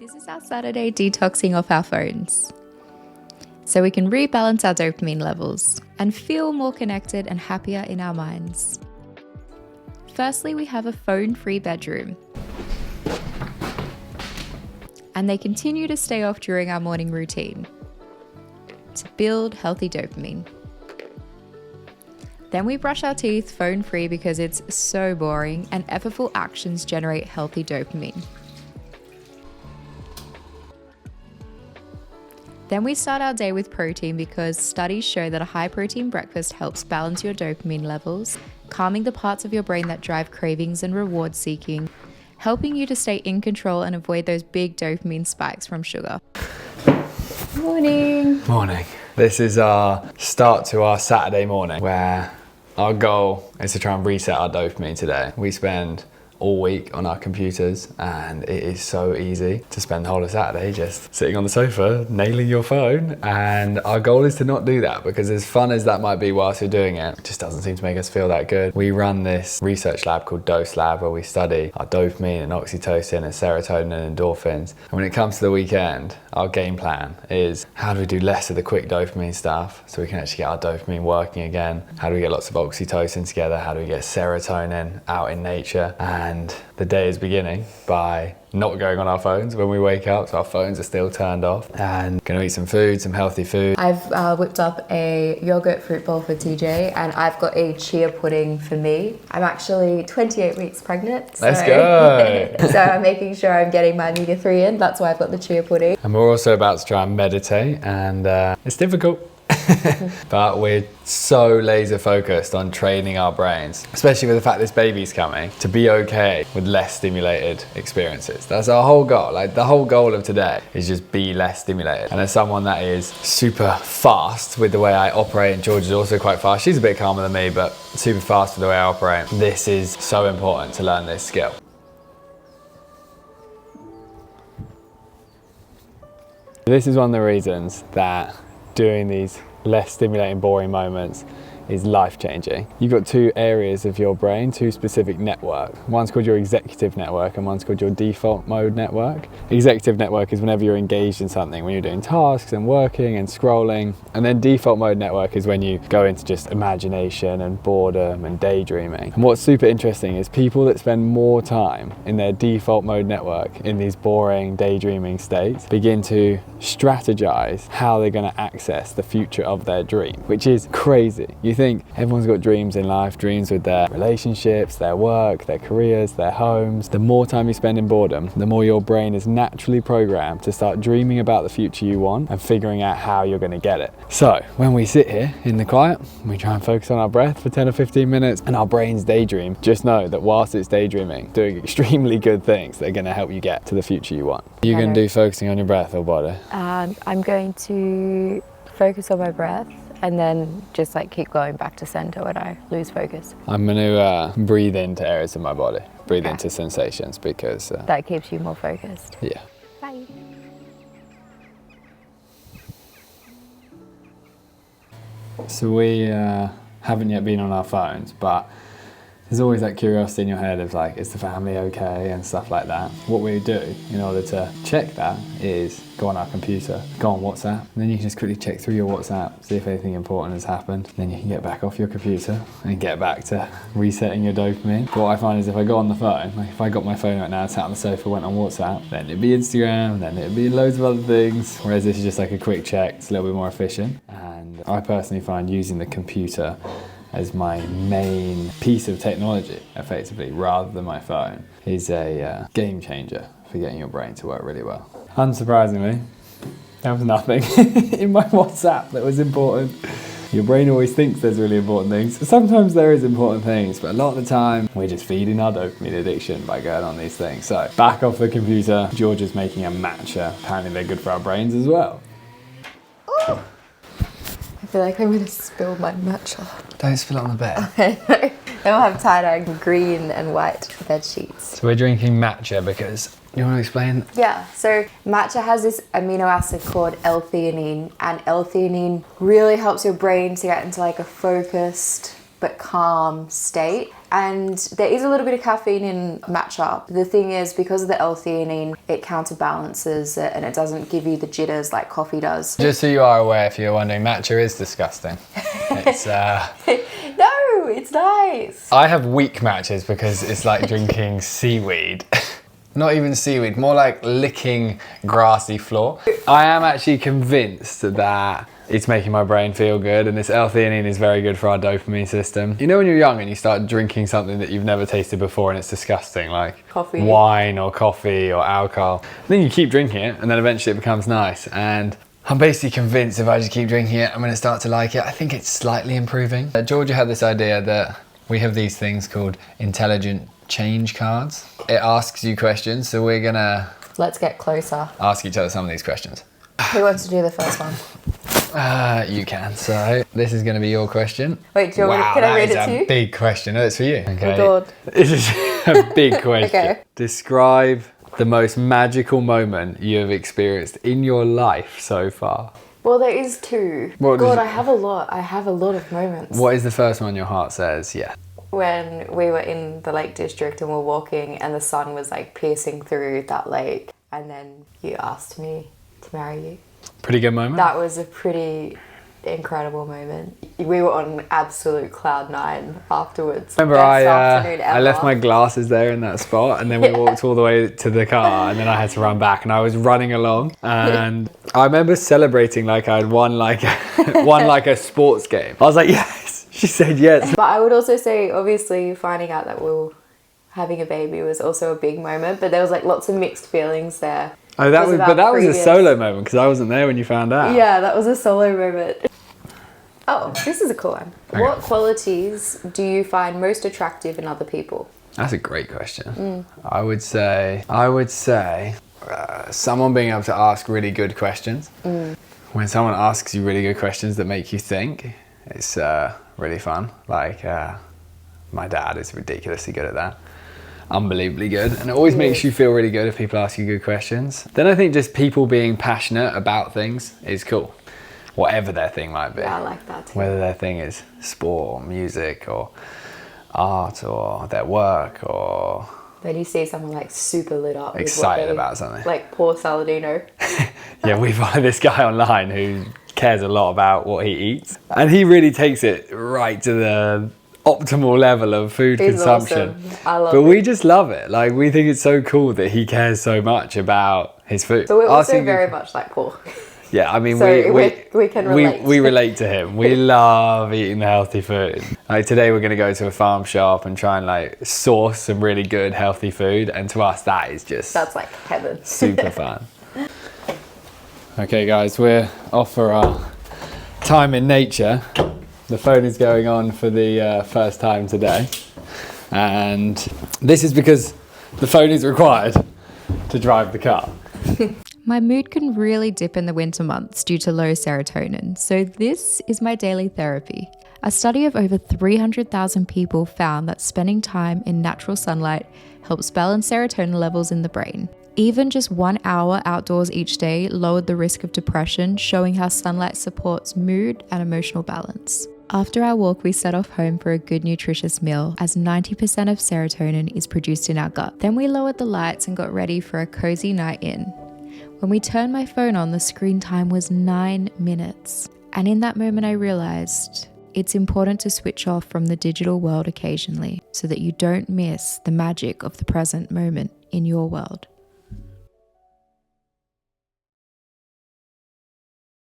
This is our Saturday detoxing off our phones, so we can rebalance our dopamine levels and feel more connected and happier in our minds. Firstly, we have a phone-free bedroom, and they continue to stay off during our morning routine to build healthy dopamine. Then we brush our teeth phone-free because it's so boring, and effortful actions generate healthy dopamine. Then we start our day with protein because studies show that a high-protein breakfast helps balance your dopamine levels, calming the parts of your brain that drive cravings and reward seeking, helping you to stay in control and avoid those big dopamine spikes from sugar. Morning. Morning. This is our start to our Saturday morning where our goal is to try and reset our dopamine today. We spend all week on our computers and it is so easy to spend the whole of Saturday just sitting on the sofa nailing your phone, and our goal is to not do that, because as fun as that might be whilst you're doing it, it just doesn't seem to make us feel that good. We run this research lab called Dose Lab where we study our dopamine and oxytocin and serotonin and endorphins, and when it comes to the weekend, our game plan is how do we do less of the quick dopamine stuff so we can actually get our dopamine working again? How do we get lots of oxytocin together? How do we get serotonin out in nature? And the day is beginning by not going on our phones when we wake up, so our phones are still turned off, and gonna eat some food, some healthy food. I've whipped up a yogurt fruit bowl for TJ, and I've got a chia pudding for me. I'm actually 28 weeks pregnant. So Let's go! So I'm making sure I'm getting my omega-3 in. That's why I've got the chia pudding. And we're also about to try and meditate, and it's difficult. But we're so laser focused on training our brains, especially with the fact this baby's coming, to be okay with less stimulated experiences. That's our whole goal. Like, the whole goal of today is just be less stimulated. And as someone that is super fast with the way I operate, and George is also quite fast, she's a bit calmer than me, but super fast with the way I operate, this is so important to learn this skill. This is one of the reasons that doing these less stimulating, boring moments is life-changing. You've got two areas of your brain, two specific networks. One's called your executive network and one's called your default mode network. Executive network is whenever you're engaged in something, when you're doing tasks and working and scrolling. And then default mode network is when you go into just imagination and boredom and daydreaming. And what's super interesting is people that spend more time in their default mode network, in these boring, daydreaming states, begin to strategize how they're going to access the future of their dream, which is crazy. You think everyone's got dreams in life, dreams with their relationships, their work, their careers, their homes. The more time you spend in boredom, the more your brain is naturally programmed to start dreaming about the future you want and figuring out how you're going to get it. So when we sit here in the quiet, we try and focus on our breath for 10 or 15 minutes and our brains daydream. Just know that whilst it's daydreaming, doing extremely good things that are going to help you get to the future you want. You're going to do focusing on your breath or body? I'm going to focus on my breath and then just like keep going back to center when I lose focus. I'm going to breathe into areas of my body, breathe into sensations, because that keeps you more focused. Yeah. Bye. So we haven't yet been on our phones, but there's always that curiosity in your head of like, is the family okay and stuff like that. What we do in order to check that is go on our computer, go on WhatsApp, and then you can just quickly check through your WhatsApp, see if anything important has happened. Then you can get back off your computer and get back to resetting your dopamine. But what I find is if I go on the phone, like if I got my phone right now, sat on the sofa, went on WhatsApp, then it'd be Instagram, then it'd be loads of other things. Whereas this is just like a quick check, it's a little bit more efficient. And I personally find using the computer as my main piece of technology, effectively, rather than my phone, is a game changer for getting your brain to work really well. Unsurprisingly, there was nothing in my WhatsApp that was important. Your brain always thinks there's really important things. Sometimes there is important things, but a lot of the time, we're just feeding our dopamine addiction by going on these things. So, back off the computer. George is making a matcha. Apparently they're good for our brains as well. Oh. I feel like I'm going to spill my matcha. Don't spill it on the bed. Then we'll have tie-dye green and white bed sheets. So we're drinking matcha because, you want to explain? Yeah, so matcha has this amino acid called L-theanine, and L-theanine really helps your brain to get into like a focused but calm state. And there is a little bit of caffeine in matcha. The thing is, because of the L-theanine, it counterbalances it and it doesn't give you the jitters like coffee does. Just so you are aware, if you're wondering, matcha is disgusting. It's No, it's nice. I have weak matchas because it's like drinking seaweed. Not even seaweed, more like licking grassy floor. I am actually convinced that it's making my brain feel good, and this L-theanine is very good for our dopamine system. You know when you're young and you start drinking something that you've never tasted before and it's disgusting, like coffee, wine or coffee or alcohol. Then you keep drinking it and then eventually it becomes nice. And I'm basically convinced if I just keep drinking it, I'm gonna start to like it. I think it's slightly improving. Georgia had this idea that we have these things called intelligent change cards. It asks you questions, so we're gonna... Let's get closer. Ask each other some of these questions. Who wants to do the first one? You can. So this is going to be your question. Wait, do you want me to, can I read it to you? That is a big question. No, it's for you. Okay. Oh God. This is a big question. Okay. Describe the most magical moment you have experienced in your life so far. Well, there is two. God, I have a lot. I have a lot of moments. What is the first one your heart says? Yeah. When we were in the Lake District and we're walking and the sun was like piercing through that lake, and then you asked me to marry you. Pretty good moment. That was a pretty incredible moment. We were on absolute cloud nine afterwards. Remember, I left my glasses there in that spot, and then we walked all the way to the car, and then I had to run back, and I was running along, and I remember celebrating like I'd won like a sports game. I was like, yes. She said yes. But I would also say, obviously, finding out that we were having a baby was also a big moment, but there was like lots of mixed feelings there. Oh, that was a solo moment because I wasn't there when you found out. Yeah, that was a solo moment. Oh, this is a cool one. Okay. What qualities do you find most attractive in other people? That's a great question. I would say someone being able to ask really good questions. When someone asks you really good questions that make you think, it's really fun. Like my dad is ridiculously good at that. Unbelievably good, and it always makes you feel really good if people ask you good questions. Then I think just people being passionate about things is cool, whatever their thing might be. Yeah, I like that too. Whether their thing is sport or music or art or their work or... Then you see someone like super lit up, excited about something. Like poor Saladino. Yeah, we follow this guy online who cares a lot about what he eats, and he really takes it right to the optimal level of food consumption. Awesome. I love but it. We just love it. Like, we think it's so cool that he cares so much about his food. So we're also very much like Paul. Yeah, I mean, so we can relate. We relate to him. We love eating the healthy food. Like today we're going to go to a farm shop and try and like source some really good healthy food, and to us that is just... That's like heaven. Super fun. Okay guys, we're off for our time in nature. The phone is going on for the first time today, and this is because the phone is required to drive the car. My mood can really dip in the winter months due to low serotonin, so this is my daily therapy. A study of over 300,000 people found that spending time in natural sunlight helps balance serotonin levels in the brain. Even just 1 hour outdoors each day lowered the risk of depression, showing how sunlight supports mood and emotional balance. After our walk, we set off home for a good nutritious meal, as 90% of serotonin is produced in our gut. Then we lowered the lights and got ready for a cozy night in. When we turned my phone on, the screen time was 9 minutes. And in that moment, I realized it's important to switch off from the digital world occasionally so that you don't miss the magic of the present moment in your world.